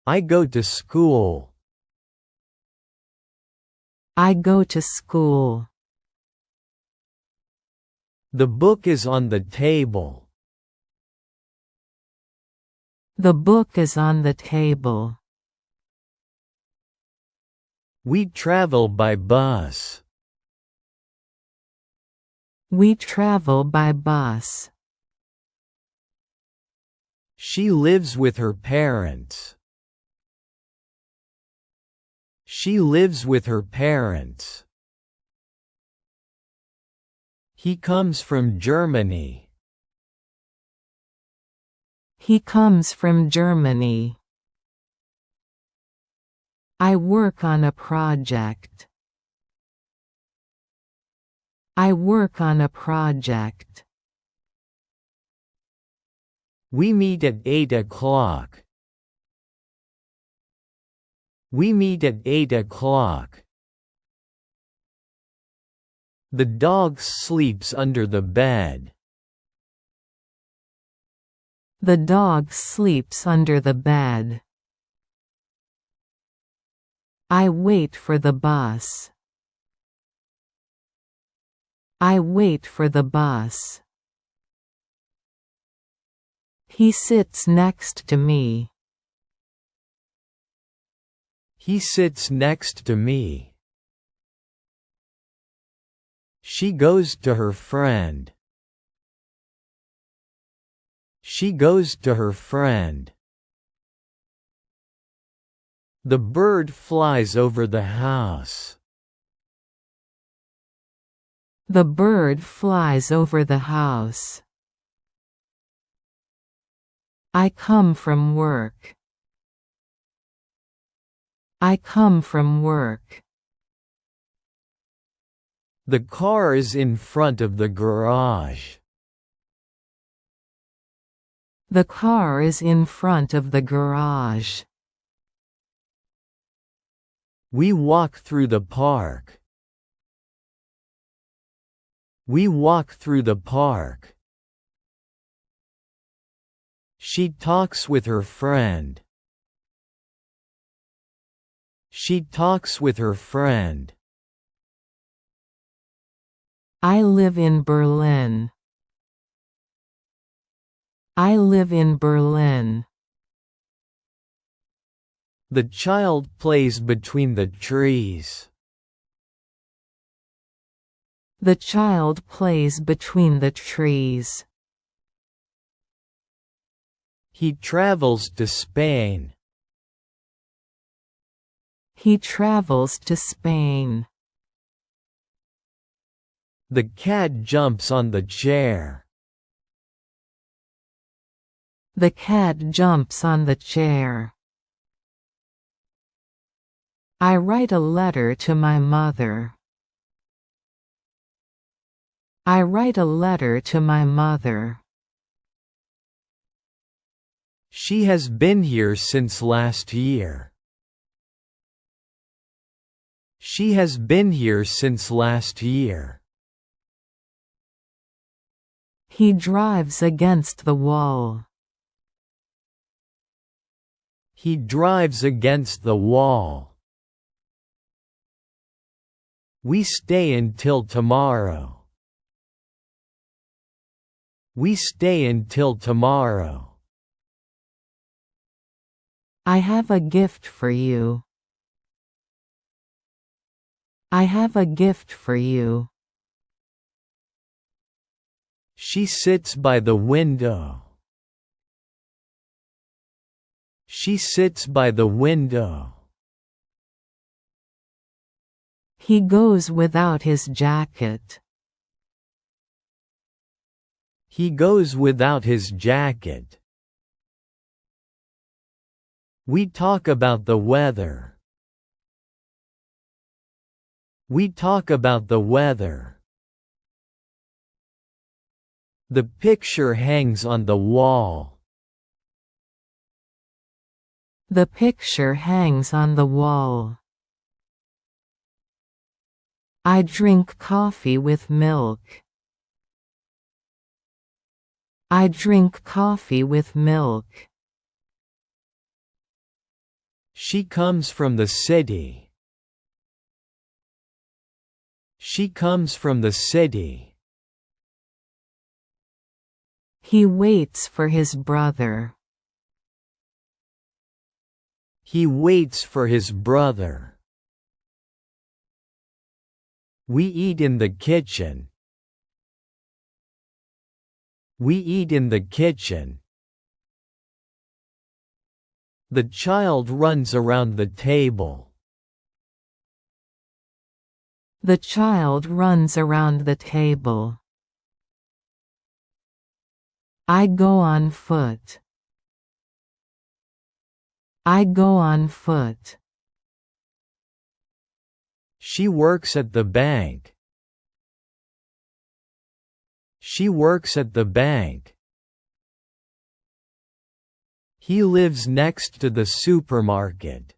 I go to school. I go to school. The book is on the table. The book is on the table. We travel by bus. We travel by bus. She lives with her parents. She lives with her parents. He comes from Germany. He comes from Germany. I work on a project. I work on a project. We meet at 8 o'clock. We meet at 8 o'clock. The dog sleeps under the bed. The dog sleeps under the bed. I wait for the bus. I wait for the bus. He sits next to me. He sits next to me. She goes to her friend. She goes to her friend. The bird flies over the house. The bird flies over the house. I come from work. I come from work. The car is in front of the garage. The car is in front of the garage. We walk through the park. We walk through the park. She talks with her friend. She talks with her friend. I live in Berlin. I live in Berlin. The child plays between the trees. The child plays between the trees. He travels to Spain. He travels to Spain. The cat jumps on the chair. The cat jumps on the chair. I write a letter to my mother. I write a letter to my mother. She has been here since last year. She has been here since last year. He drives against the wall. He drives against the wall. We stay until tomorrow. We stay until tomorrow. I have a gift for you. I have a gift for you. She sits by the window. She sits by the window. He goes without his jacket. He goes without his jacket. We talk about the weather. We talk about the weather. The picture hangs on the wall. The picture hangs on the wall. I drink coffee with milk. I drink coffee with milk. She comes from the city. She comes from the city. He waits for his brother. He waits for his brother. We eat in the kitchen. We eat in the kitchen. The child runs around the table. The child runs around the table. I go on foot. I go on foot. She works at the bank. She works at the bank. He lives next to the supermarket.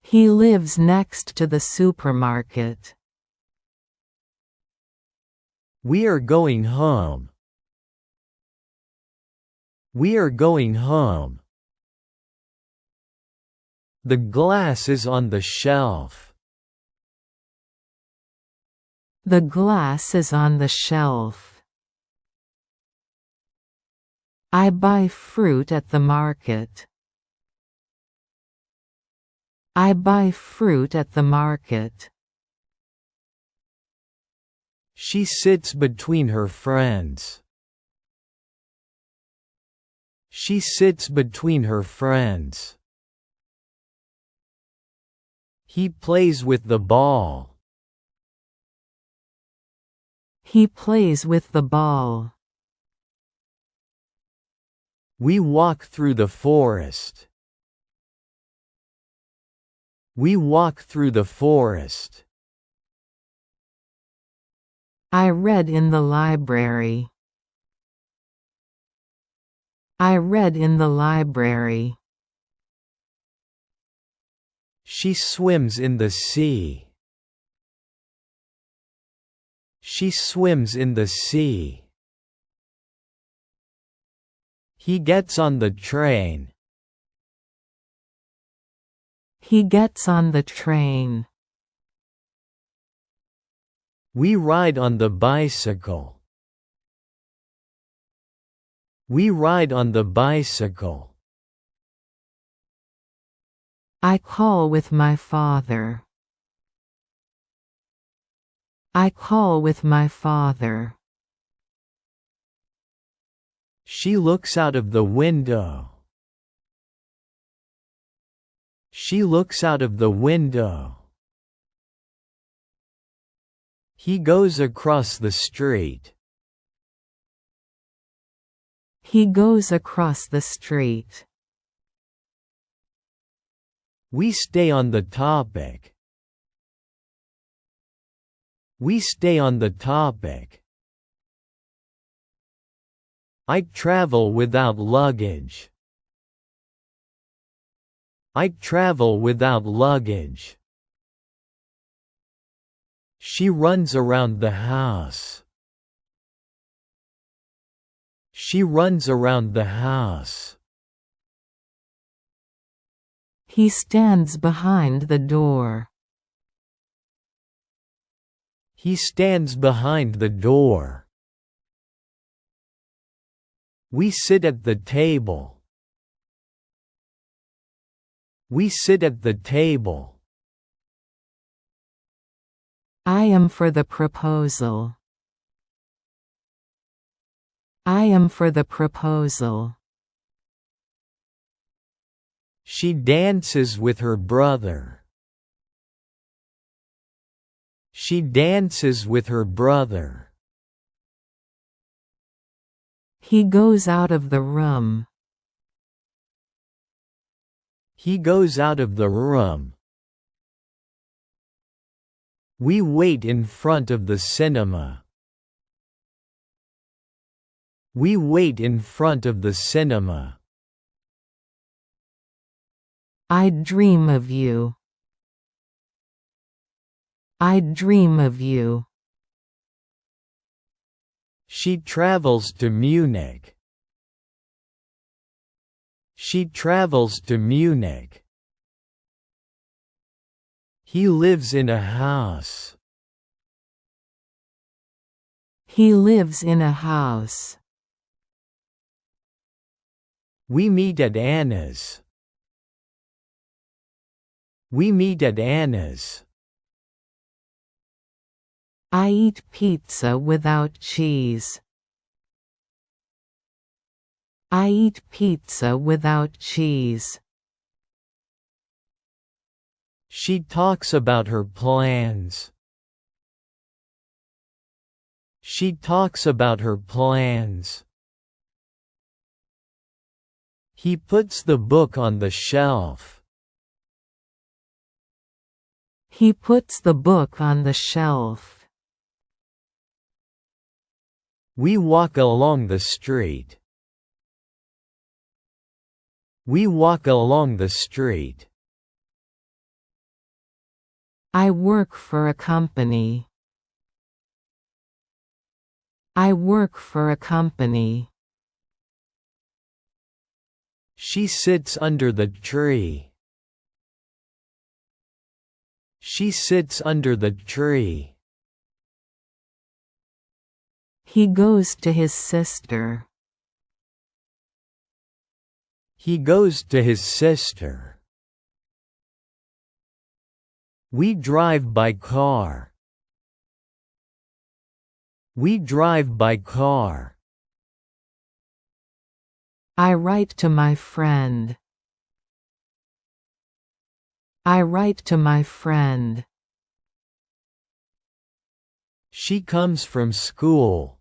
He lives next to the supermarket. We are going home. We are going home. The glass is on the shelf. The glass is on the shelf. I buy fruit at the market. I buy fruit at the market. She sits between her friends. She sits between her friends. He plays with the ball. He plays with the ball. We walk through the forest. We walk through the forest. I read in the library. I read in the library. She swims in the sea. She swims in the sea. He gets on the train. He gets on the train. We ride on the bicycle. We ride on the bicycle. I call with my father. I call with my father. She looks out of the window. She looks out of the window. He goes across the street. He goes across the street. We stay on the topic. We stay on the topic. I travel without luggage. I travel without luggage. She runs around the house. She runs around the house. He stands behind the door. He stands behind the door. We sit at the table. We sit at the table. I am for the proposal. I am for the proposal. She dances with her brother. She dances with her brother. He goes out of the room. He goes out of the room. We wait in front of the cinema. We wait in front of the cinema. I dream of you. I dream of you. She travels to Munich. She travels to Munich. He lives in a house. He lives in a house. We meet at Anna's. We meet at Anna's. I eat pizza without cheese. I eat pizza without cheese. She talks about her plans. She talks about her plans. He puts the book on the shelf. He puts the book on the shelf. We walk along the street. We walk along the street. I work for a company. I work for a company. She sits under the tree. She sits under the tree. He goes to his sister. He goes to his sister. We drive by car. We drive by car. I write to my friend. I write to my friend. She comes from school.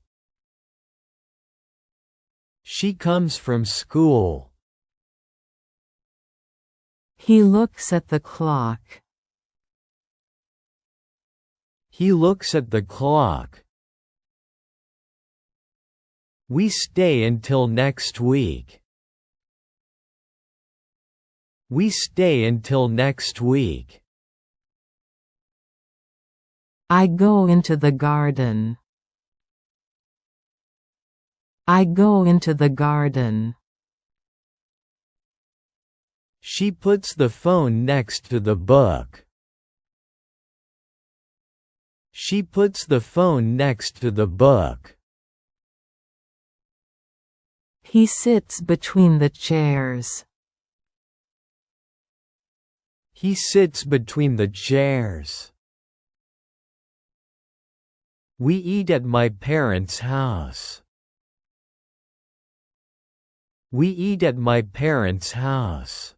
She comes from school. He looks at the clock. He looks at the clock. We stay until next week. We stay until next week. I go into the garden. I go into the garden. She puts the phone next to the book. She puts the phone next to the book. He sits between the chairs. He sits between the chairs. We eat at my parents' house. We eat at my parents' house.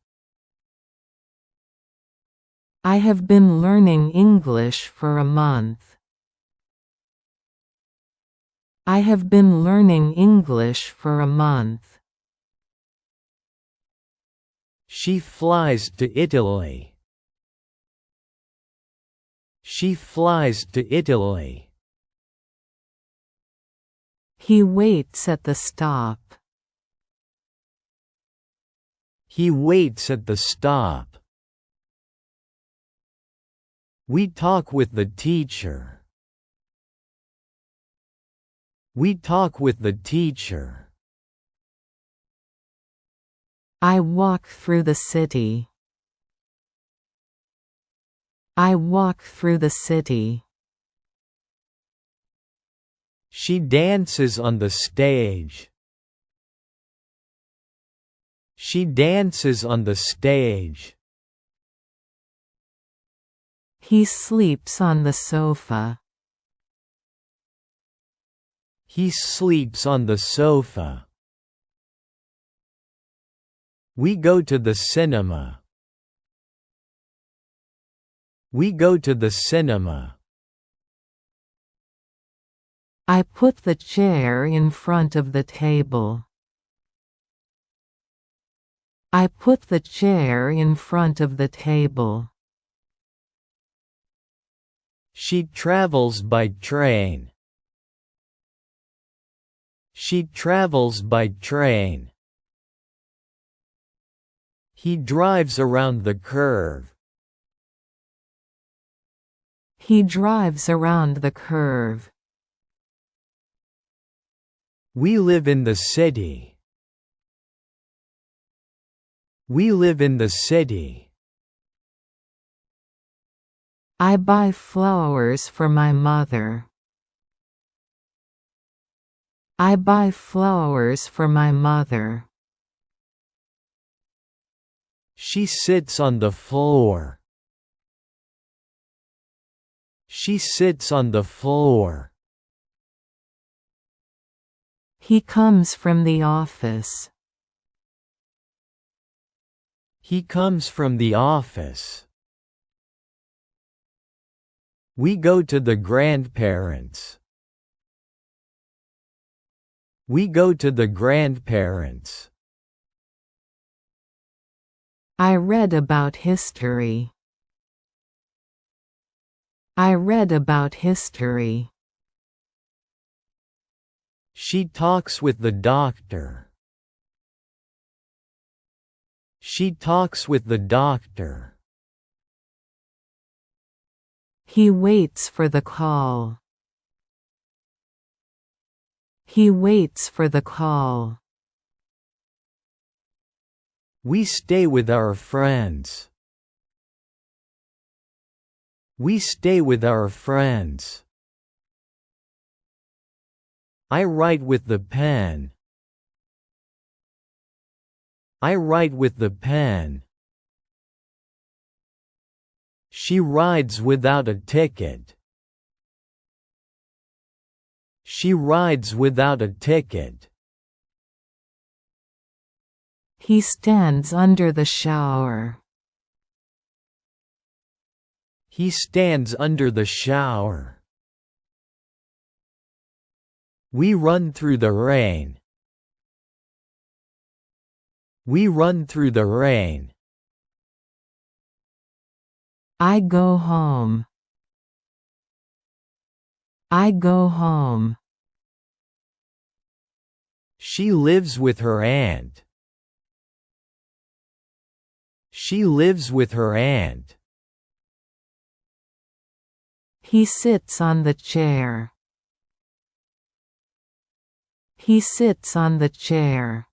I have been learning English for a month. I have been learning English for a month. She flies to Italy. She flies to Italy. He waits at the stop. He waits at the stop. We talk with the teacher. We talk with the teacher. I walk through the city. I walk through the city. She dances on the stage. She dances on the stage. He sleeps on the sofa. He sleeps on the sofa. We go to the cinema. We go to the cinema. I put the chair in front of the table. I put the chair in front of the table. She travels by train. She travels by train. He drives around the curve. He drives around the curve. We live in the city. We live in the city. I buy flowers for my mother. I buy flowers for my mother. She sits on the floor. She sits on the floor. He comes from the office. He comes from the office. We go to the grandparents. We go to the grandparents. I read about history. I read about history. She talks with the doctor. She talks with the doctor. He waits for the call. He waits for the call. We stay with our friends. We stay with our friends. I write with the pen. I write with the pen. She rides without a ticket. She rides without a ticket. He stands under the shower. He stands under the shower. We run through the rain. We run through the rain. I go home. I go home. She lives with her aunt. She lives with her aunt. He sits on the chair. He sits on the chair.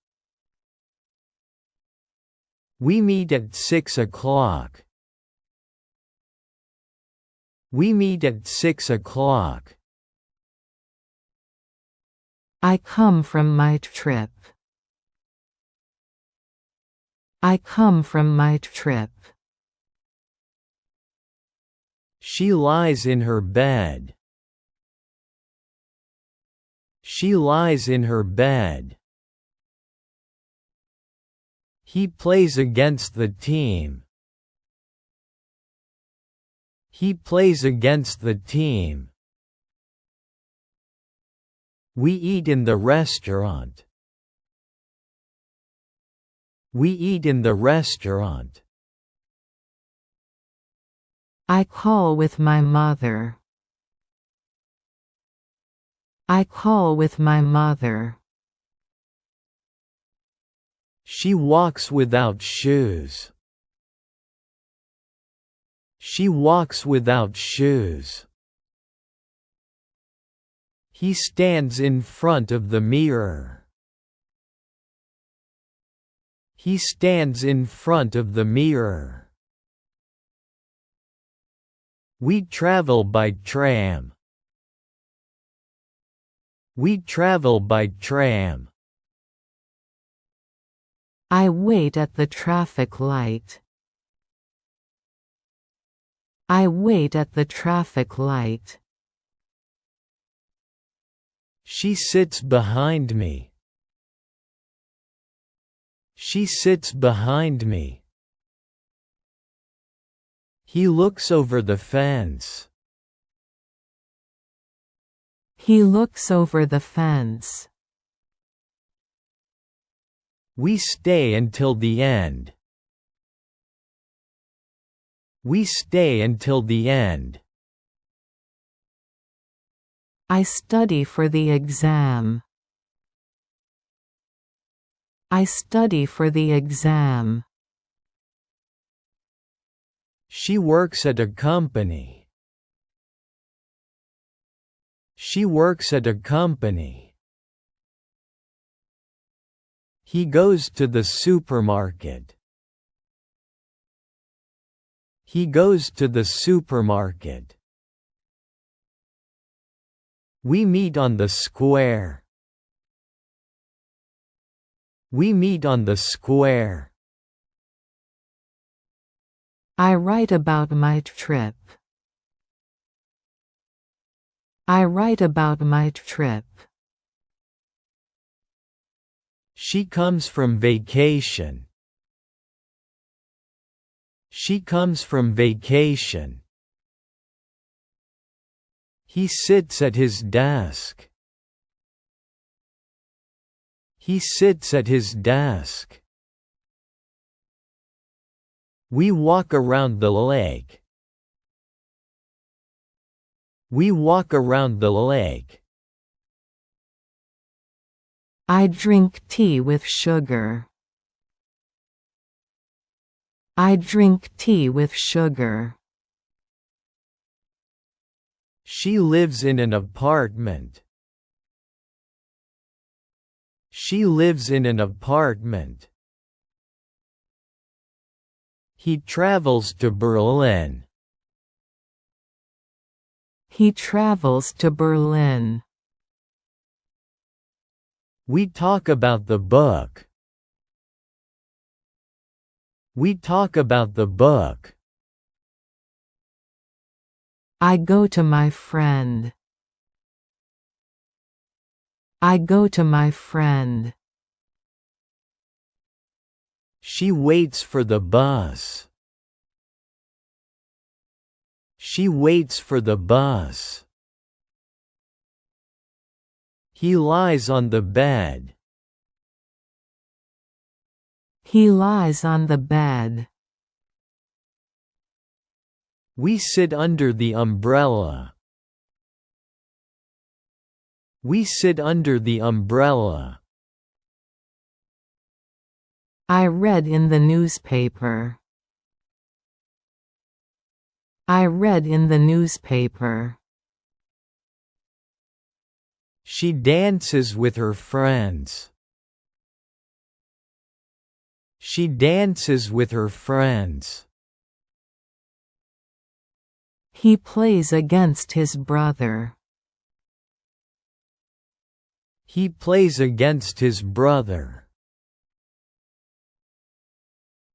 We meet at 6 o'clock. We meet at 6 o'clock. I come from my trip. I come from my trip. She lies in her bed. She lies in her bed. He plays against the team. He plays against the team. We eat in the restaurant. We eat in the restaurant. I call with my mother. I call with my mother. She walks without shoes. She walks without shoes. He stands in front of the mirror. He stands in front of the mirror. We travel by tram. We travel by tram. I wait at the traffic light. I wait at the traffic light. She sits behind me. She sits behind me. He looks over the fence. He looks over the fence. We stay until the end. We stay until the end. I study for the exam. I study for the exam. She works at a company. She works at a company. He goes to the supermarket. He goes to the supermarket. We meet on the square. We meet on the square. I write about my trip. I write about my trip. She comes from vacation. She comes from vacation. He sits at his desk. He sits at his desk. We walk around the lake. We walk around the lake. I drink tea with sugar. I drink tea with sugar. She lives in an apartment. She lives in an apartment. He travels to Berlin. He travels to Berlin. We talk about the book. We talk about the book. I go to my friend. I go to my friend. She waits for the bus. She waits for the bus. He lies on the bed. He lies on the bed. We sit under the umbrella. We sit under the umbrella. I read in the newspaper. I read in the newspaper. She dances with her friends. She dances with her friends. He plays against his brother. He plays against his brother.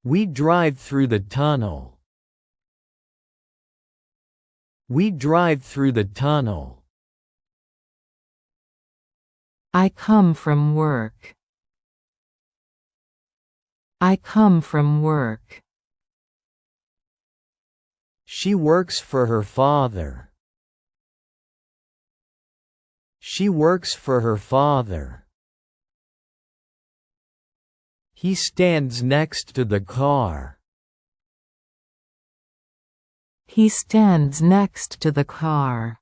We drive through the tunnel. We drive through the tunnel. I come from work. I come from work. She works for her father. She works for her father. He stands next to the car. He stands next to the car.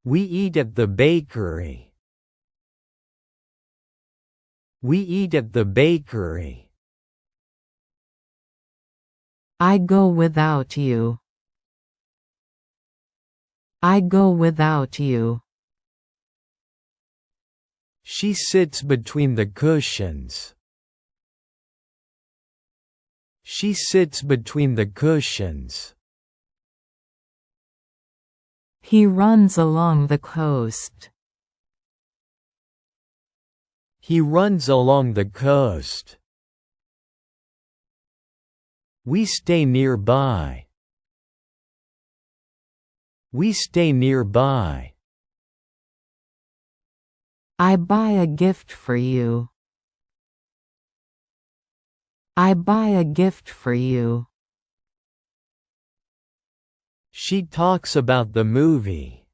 We eat at the bakery. We eat at the bakery. I go without you. I go without you. She sits between the cushions. She sits between the cushions. He runs along the coast. He runs along the coast. We stay nearby. We stay nearby. I buy a gift for you. I buy a gift for you. She talks about the movie.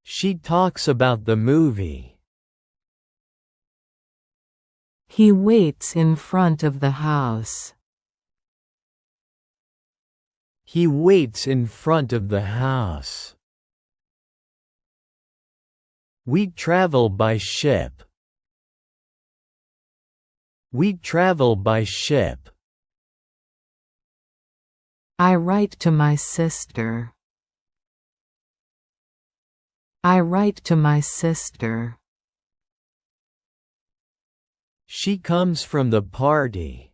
She talks about the movie. He waits in front of the house. He waits in front of the house. We travel by ship. We travel by ship. I write to my sister. I write to my sister. She comes from the party.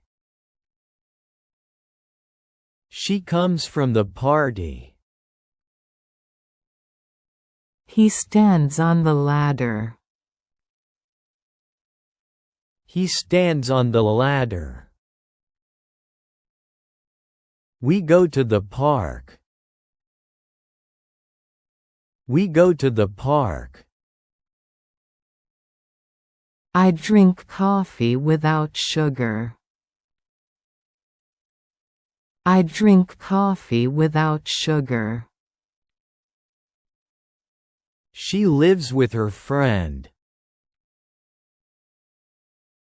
She comes from the party. He stands on the ladder. He stands on the ladder. We go to the park. We go to the park. I drink coffee without sugar. I drink coffee without sugar. She lives with her friend.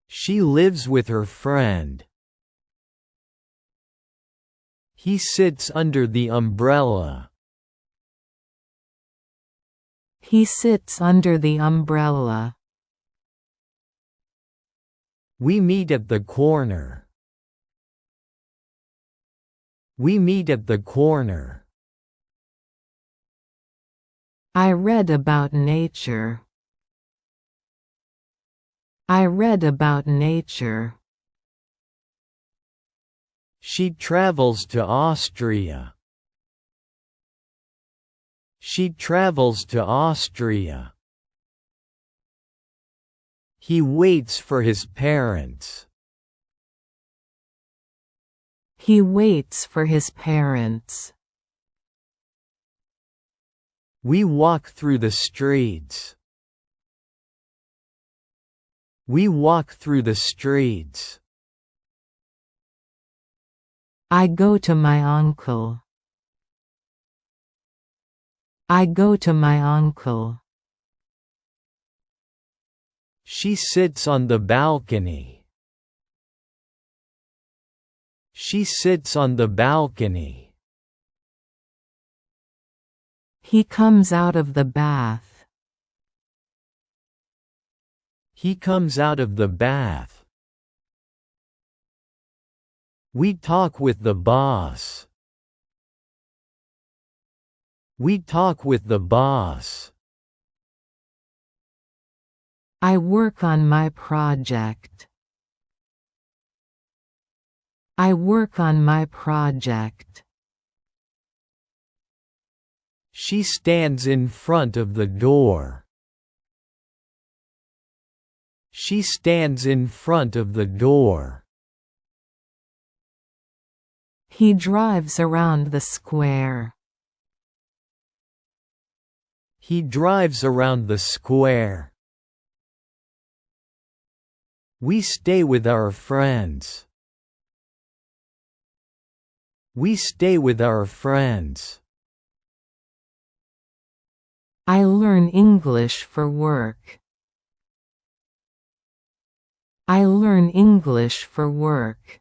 She lives with her friend. He sits under the umbrella. He sits under the umbrella. We meet at the corner. We meet at the corner. I read about nature. I read about nature. She travels to Austria. She travels to Austria. He waits for his parents. He waits for his parents. We walk through the streets. We walk through the streets. I go to my uncle. I go to my uncle. She sits on the balcony. She sits on the balcony. He comes out of the bath. He comes out of the bath. We talk with the boss. We talk with the boss. I work on my project. I work on my project. She stands in front of the door. She stands in front of the door. He drives around the square. He drives around the square. We stay with our friends. We stay with our friends. I learn English for work. I learn English for work.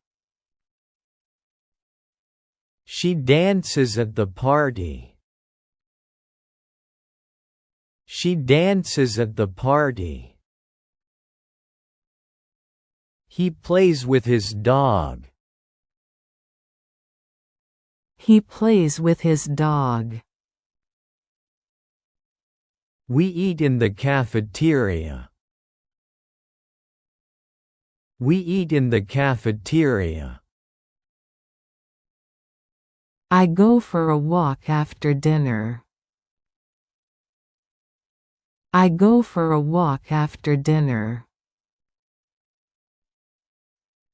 She dances at the party. She dances at the party. He plays with his dog. He plays with his dog. We eat in the cafeteria. We eat in the cafeteria. I go for a walk after dinner. I go for a walk after dinner.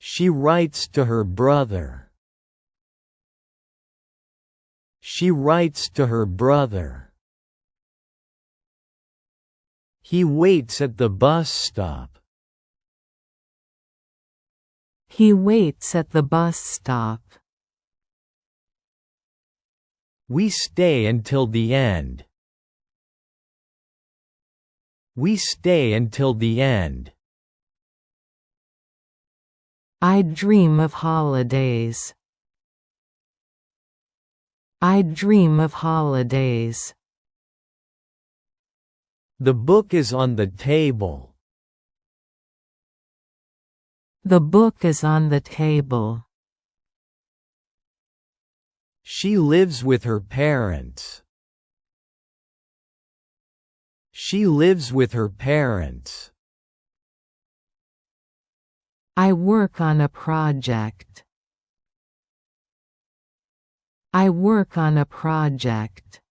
She writes to her brother. She writes to her brother. He waits at the bus stop. He waits at the bus stop. We stay until the end. We stay until the end. I dream of holidays. I dream of holidays. The book is on the table. The book is on the table. She lives with her parents. She lives with her parents. I work on a project. I work on a project.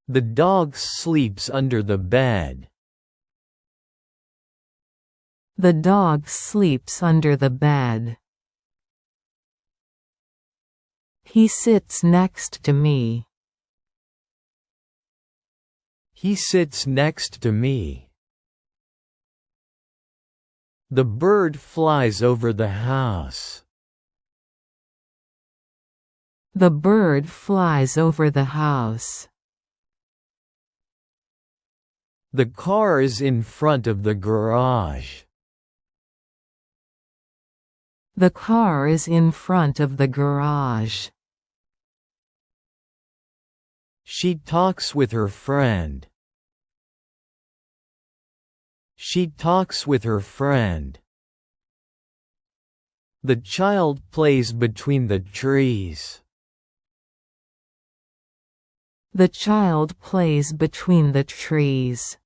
The dog sleeps under the bed. The dog sleeps under the bed. He sits next to me. He sits next to me. The bird flies over the house. The bird flies over the house. The car is in front of the garage. The car is in front of the garage. She talks with her friend. She talks with her friend. The child plays between the trees. The child plays between the trees.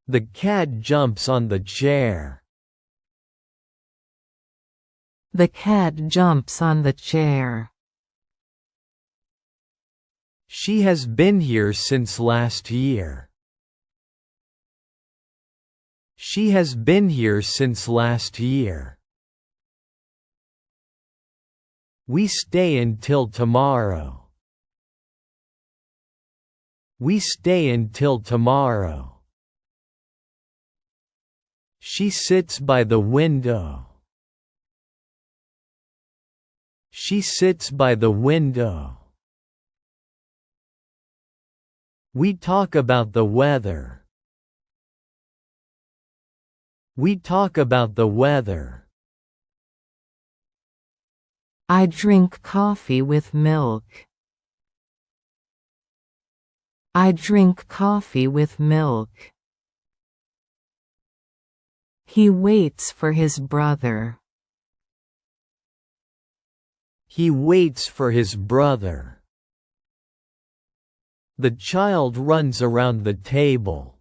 The cat jumps on the chair. The cat jumps on the chair. She has been here since last year. She has been here since last year. We stay until tomorrow. We stay until tomorrow. She sits by the window. She sits by the window. We talk about the weather. We talk about the weather. I drink coffee with milk. I drink coffee with milk. He waits for his brother. He waits for his brother. The child runs around the table.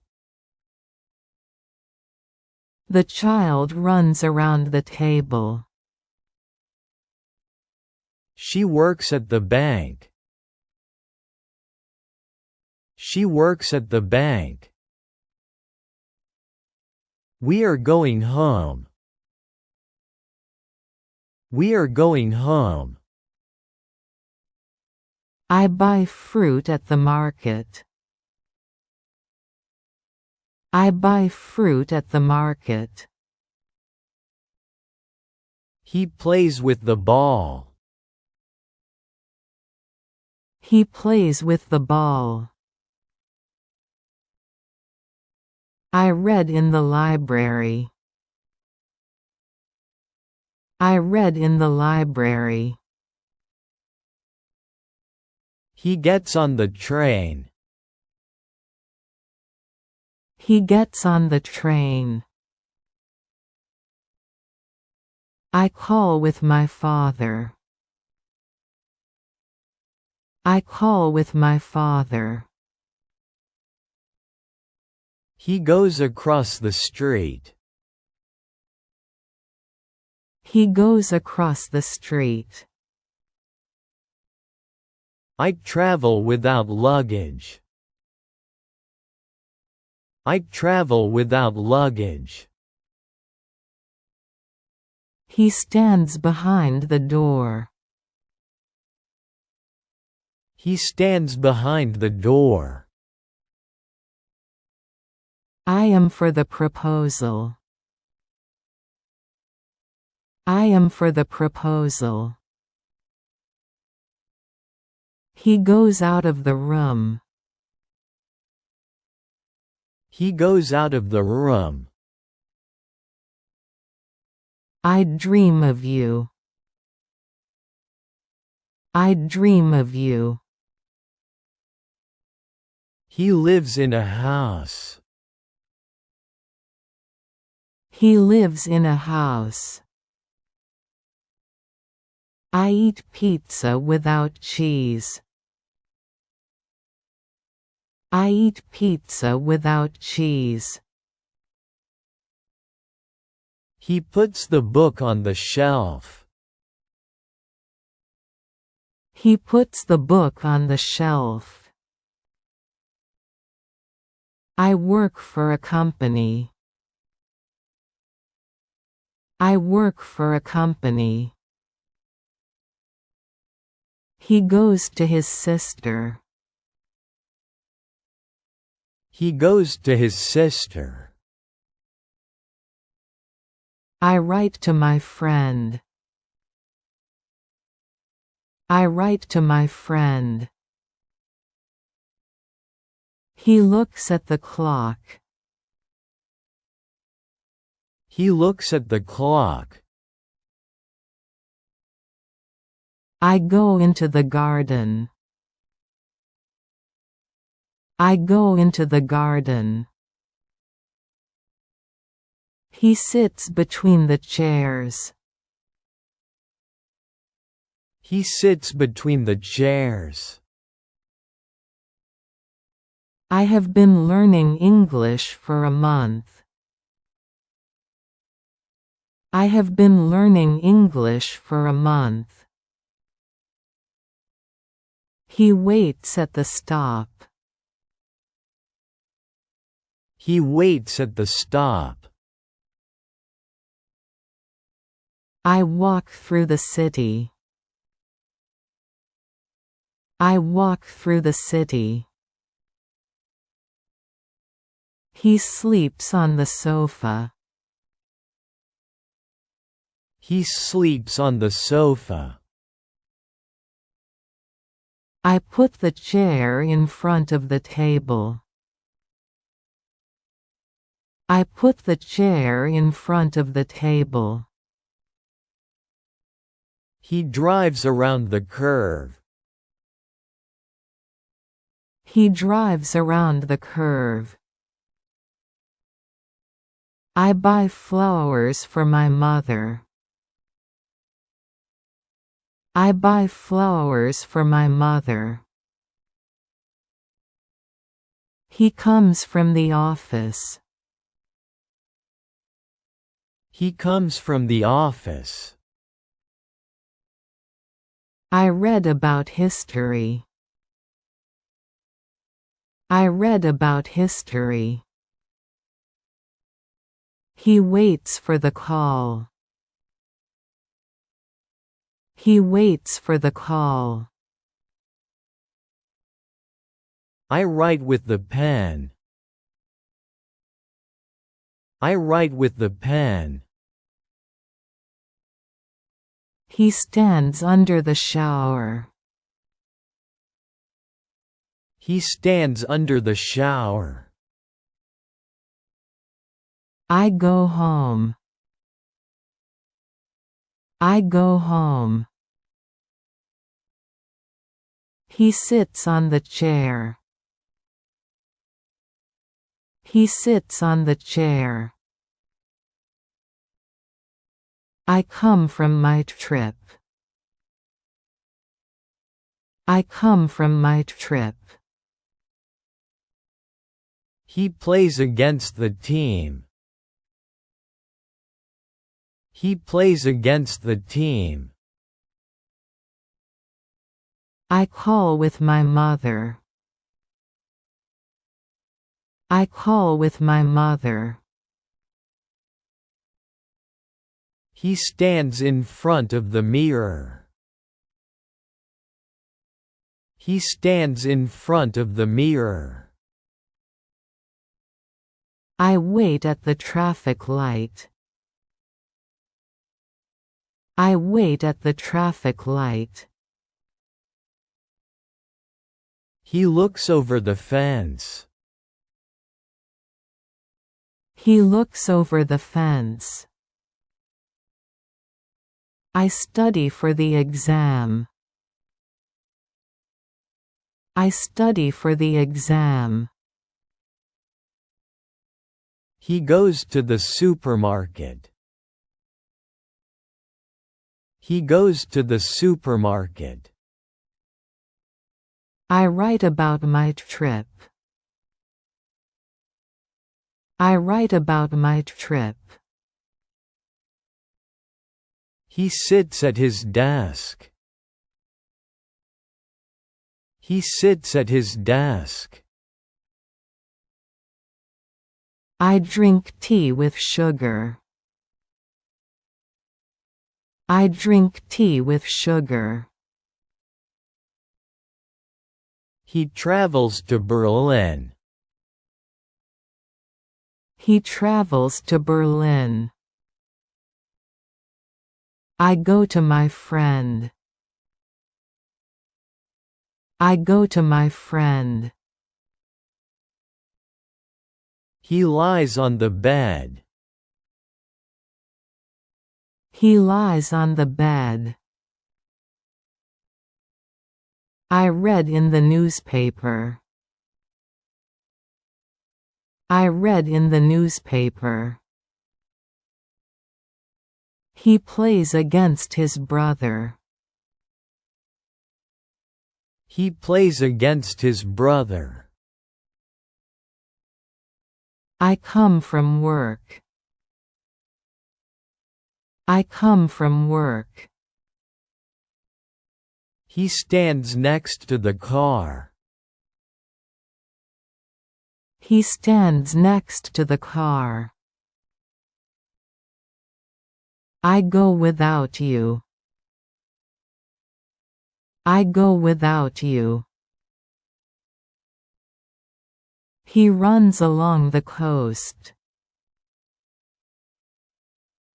The child runs around the table. She works at the bank. She works at the bank. We are going home. We are going home. I buy fruit at the market. I buy fruit at the market. He plays with the ball. He plays with the ball. I read in the library. I read in the library. He gets on the train. He gets on the train. I call with my father. I call with my father. He goes across the street. He goes across the street. I travel without luggage. I travel without luggage. He stands behind the door. He stands behind the door. I am for the proposal. I am for the proposal. He goes out of the room. He goes out of the room. I dream of you. I dream of you. He lives in a house. He lives in a house. I eat pizza without cheese. I eat pizza without cheese. He puts the book on the shelf. He puts the book on the shelf. I work for a company. I work for a company. He goes to his sister. He goes to his sister. I write to my friend. I write to my friend. He looks at the clock. He looks at the clock. I go into the garden. I go into the garden. He sits between the chairs. He sits between the chairs. I have been learning English for a month. I have been learning English for a month. He waits at the stop. He waits at the stop. I walk through the city. I walk through the city. He sleeps on the sofa. He sleeps on the sofa. I put the chair in front of the table. I put the chair in front of the table. He drives around the curve. He drives around the curve. I buy flowers for my mother. I buy flowers for my mother. He comes from the office. He comes from the office. I read about history. I read about history. He waits for the call. He waits for the call. I write with the pen. I write with the pen. He stands under the shower. He stands under the shower. I go home. I go home. He sits on the chair. He sits on the chair. I come from my trip. I come from my trip. He plays against the team. He plays against the team. I call with my mother. I call with my mother. He stands in front of the mirror. He stands in front of the mirror. I wait at the traffic light. I wait at the traffic light. He looks over the fence. He looks over the fence. I study for the exam. I study for the exam. He goes to the supermarket. He goes to the supermarket. I write about my trip. I write about my trip. He sits at his desk. He sits at his desk. I drink tea with sugar. I drink tea with sugar. He travels to Berlin. He travels to Berlin. I go to my friend. I go to my friend. He lies on the bed. He lies on the bed. I read in the newspaper. I read in the newspaper. He plays against his brother. He plays against his brother. I come from work. I come from work. He stands next to the car. He stands next to the car. I go without you. I go without you. He runs along the coast.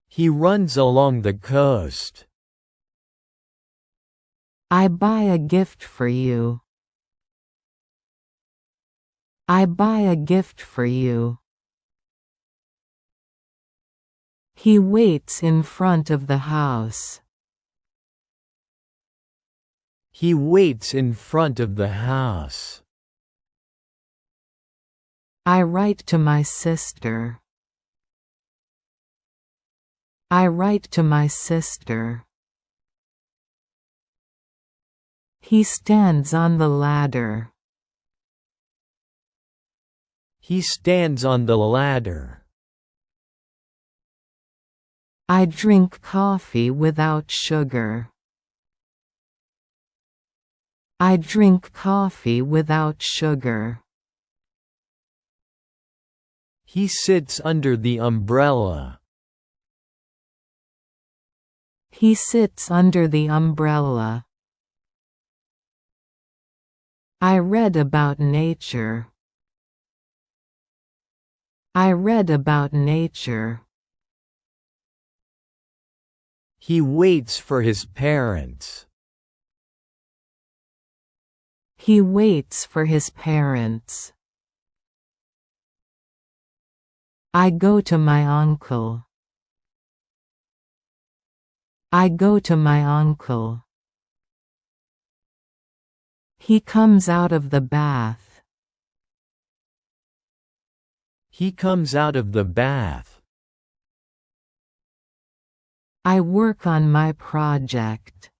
He runs along the coast. I buy a gift for you. I buy a gift for you. He waits in front of the house. He waits in front of the house. I write to my sister. I write to my sister. He stands on the ladder. He stands on the ladder. I drink coffee without sugar. I drink coffee without sugar. He sits under the umbrella. He sits under the umbrella. I read about nature. I read about nature. He waits for his parents. He waits for his parents. I go to my uncle. I go to my uncle. He comes out of the bath. He comes out of the bath. I work on my project.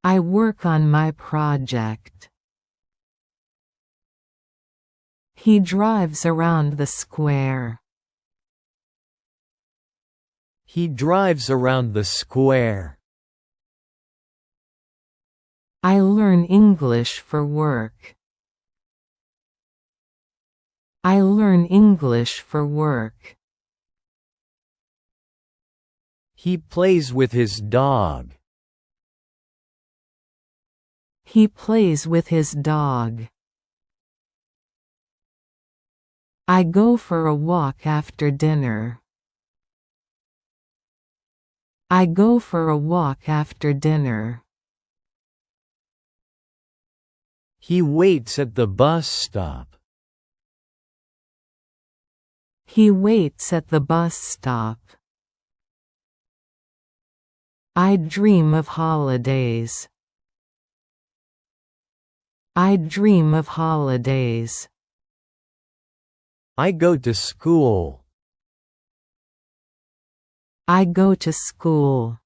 I work on my project. He drives around the square. He drives around the square. I learn English for work. I learn English for work. He plays with his dog. He plays with his dog. I go for a walk after dinner. I go for a walk after dinner. He waits at the bus stop. He waits at the bus stop. I dream of holidays. I dream of holidays. I go to school. I go to school.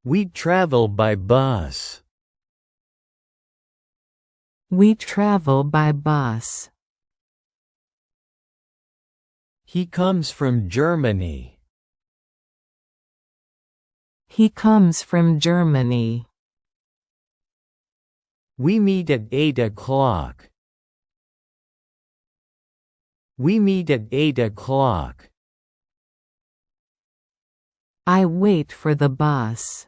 We travel by bus. We travel by bus. He comes from Germany. He comes from Germany. We meet at 8 o'clock. We meet at 8 o'clock. I wait for the bus.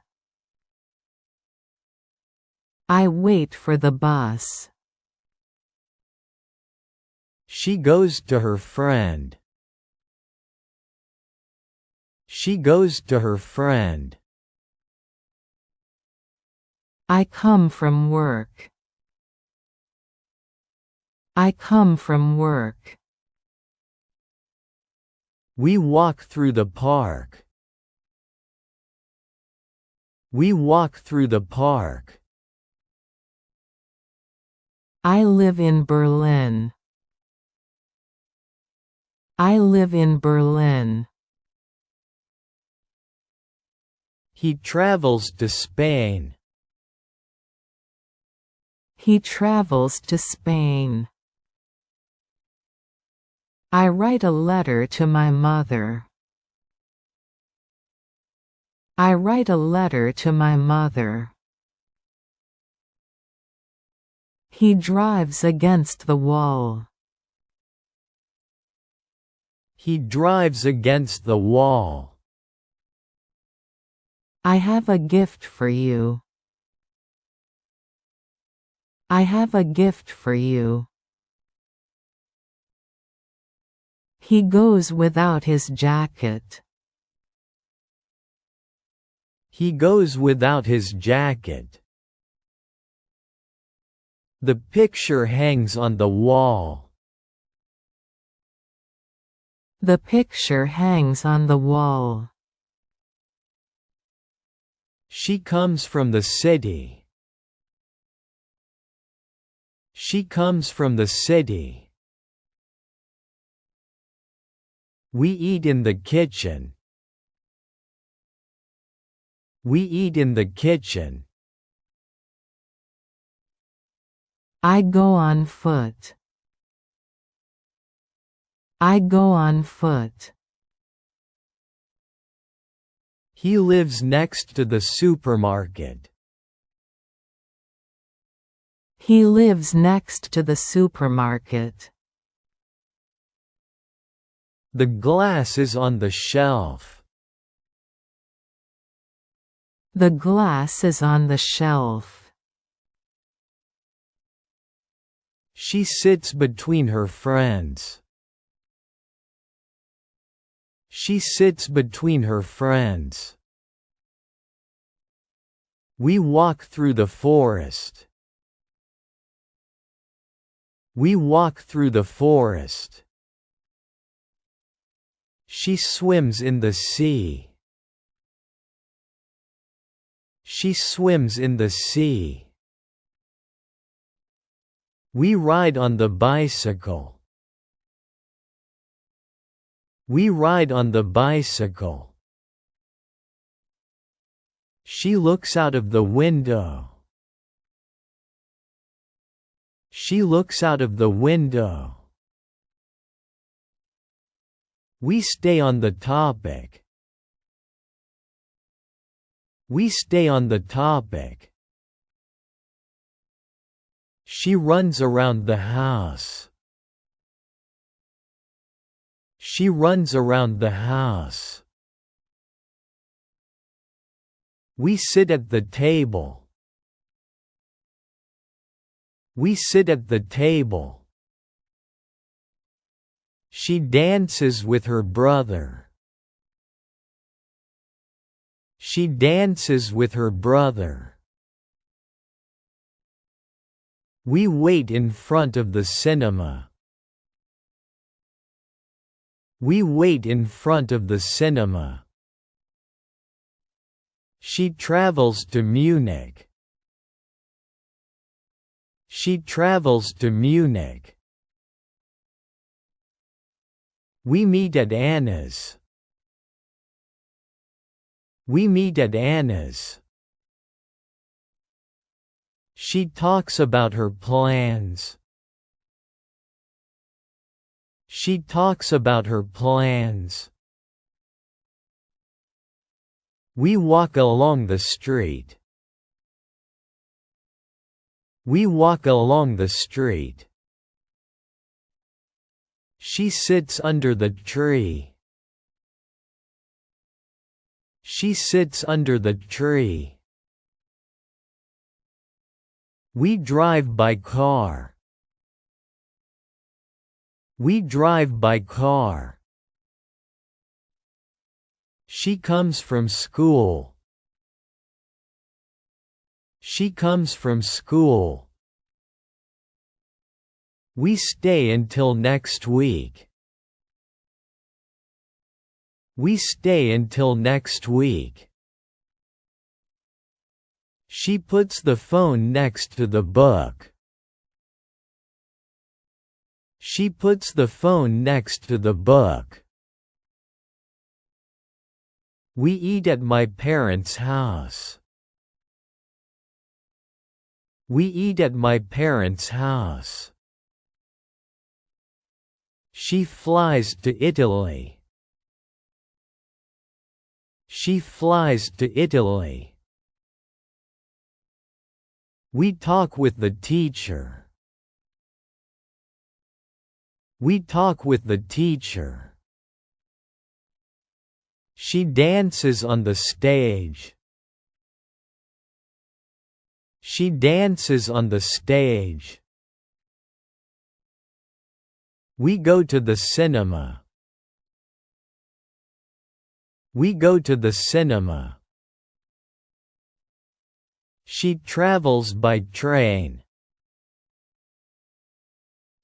I wait for the bus. She goes to her friend. She goes to her friend. I come from work. I come from work. We walk through the park. We walk through the park. I live in Berlin. I live in Berlin. He travels to Spain. He travels to Spain. I write a letter to my mother. I write a letter to my mother. He drives against the wall. He drives against the wall. I have a gift for you. I have a gift for you. He goes without his jacket. He goes without his jacket. The picture hangs on the wall. The picture hangs on the wall. She comes from the city. She comes from the city. We eat in the kitchen. We eat in the kitchen. I go on foot. I go on foot. He lives next to the supermarket. He lives next to the supermarket. The glass is on the shelf. The glass is on the shelf. She sits between her friends. She sits between her friends. We walk through the forest. We walk through the forest. She swims in the sea. She swims in the sea. We ride on the bicycle. We ride on the bicycle. She looks out of the window. She looks out of the window. We stay on the topic. We stay on the topic. She runs around the house. She runs around the house. We sit at the table. We sit at the table. She dances with her brother. She dances with her brother. We wait in front of the cinema. We wait in front of the cinema. She travels to Munich. She travels to Munich. We meet at Anna's. We meet at Anna's. She talks about her plans. She talks about her plans. We walk along the street. We walk along the street. She sits under the tree. She sits under the tree. We drive by car. We drive by car. She comes from school. She comes from school. We stay until next week. We stay until next week. She puts the phone next to the book. She puts the phone next to the book. We eat at my parents' house. We eat at my parents' house. She flies to Italy. She flies to Italy. We talk with the teacher. We talk with the teacher. She dances on the stage. She dances on the stage. We go to the cinema. We go to the cinema. She travels by train.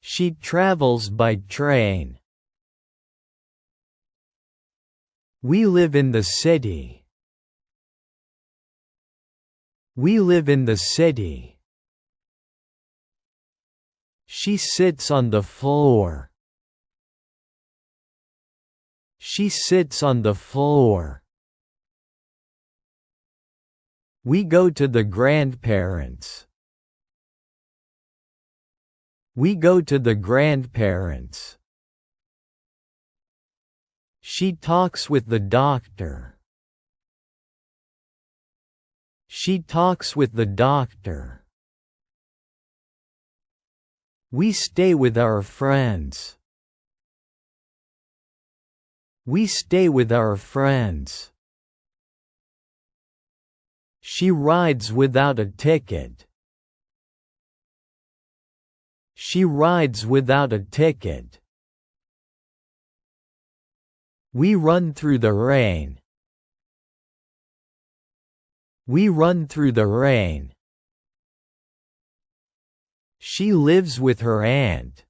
She travels by train. We live in the city. We live in the city. She sits on the floor. She sits on the floor. We go to the grandparents. We go to the grandparents. She talks with the doctor. She talks with the doctor. We stay with our friends. We stay with our friends. She rides without a ticket. She rides without a ticket. We run through the rain. We run through the rain. She lives with her aunt.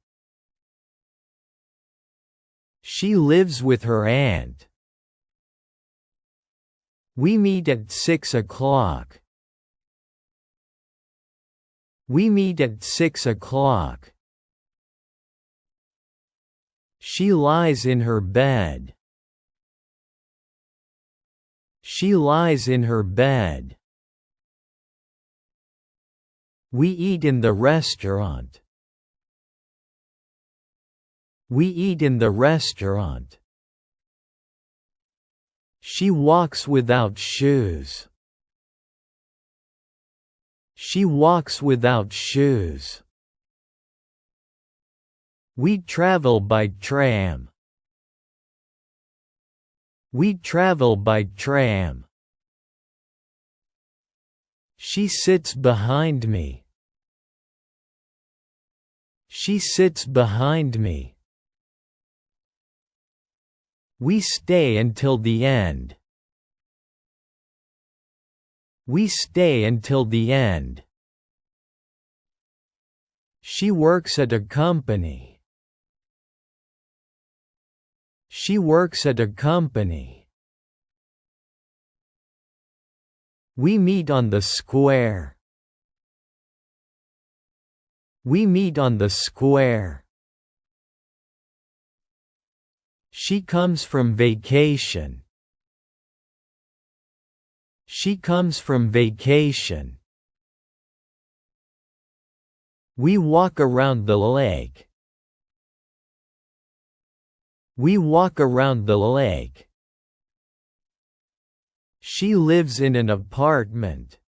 She lives with her aunt. We meet at 6 o'clock. We meet at 6 o'clock. She lies in her bed. She lies in her bed. We eat in the restaurant. We eat in the restaurant. She walks without shoes. She walks without shoes. We travel by tram. We travel by tram. She sits behind me. She sits behind me. We stay until the end. We stay until the end. She works at a company. She works at a company. We meet on the square. We meet on the square. She comes from vacation. She comes from vacation. We walk around the lake. We walk around the lake. She lives in an apartment.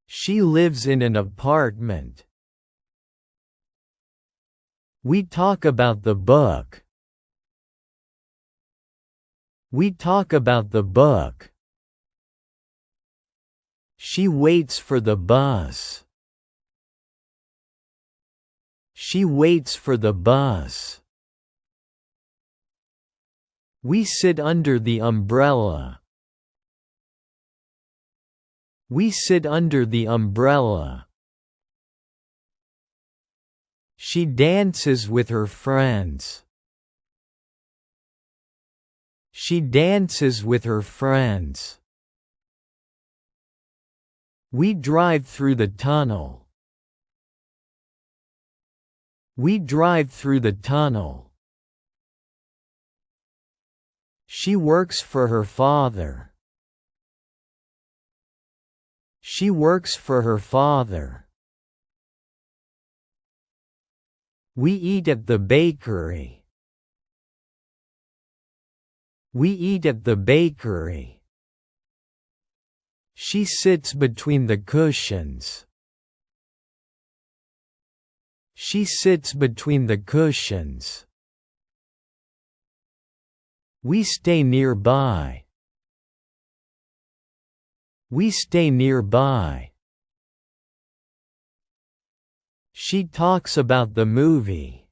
She lives in an apartment. We talk about the book. We talk about the book. She waits for the bus. She waits for the bus. We sit under the umbrella. We sit under the umbrella. She dances with her friends. She dances with her friends. We drive through the tunnel. We drive through the tunnel. She works for her father. She works for her father. We eat at the bakery. We eat at the bakery. She sits between the cushions. She sits between the cushions. We stay nearby. We stay nearby. She talks about the movie.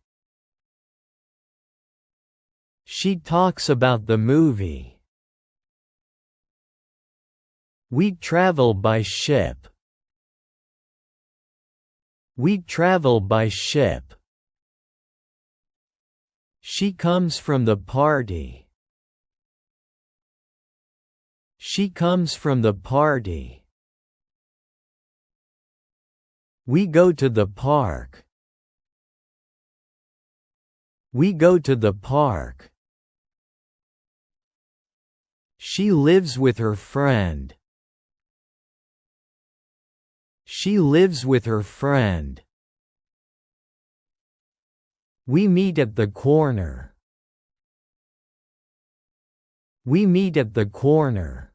She talks about the movie. We travel by ship. We travel by ship. She comes from the party. She comes from the party. We go to the park. We go to the park. She lives with her friend. She lives with her friend. We meet at the corner. We meet at the corner.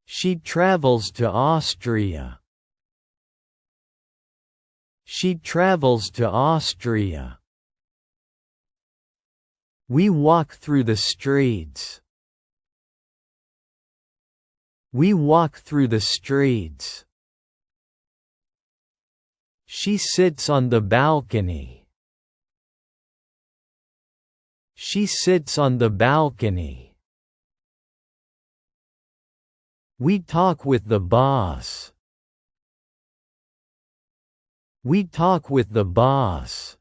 She travels to Austria. She travels to Austria. We walk through the streets. We walk through the streets. She sits on the balcony. She sits on the balcony. We talk with the boss. We talk with the boss.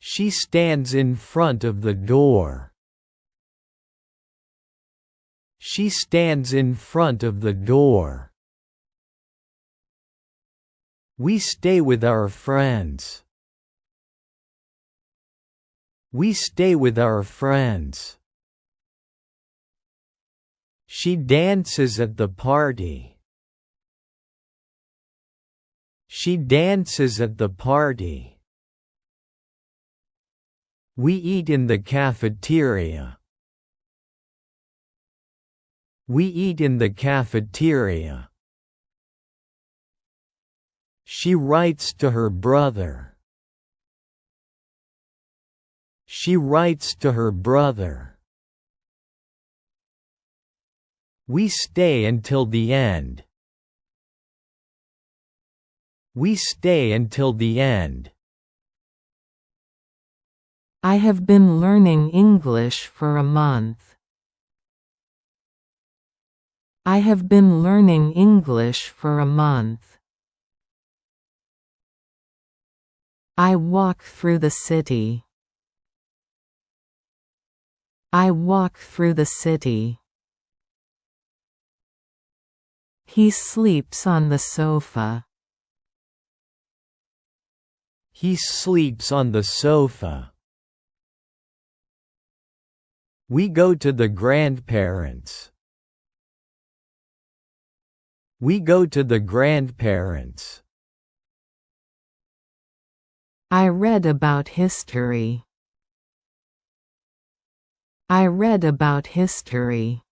She stands in front of the door. She stands in front of the door. We stay with our friends. We stay with our friends. She dances at the party. She dances at the party. We eat in the cafeteria. We eat in the cafeteria. She writes to her brother. She writes to her brother. We stay until the end. We stay until the end. I have been learning English for a month. I have been learning English for a month. I walk through the city. I walk through the city. He sleeps on the sofa. He sleeps on the sofa. We go to the grandparents. We go to the grandparents. I read about history. I read about history.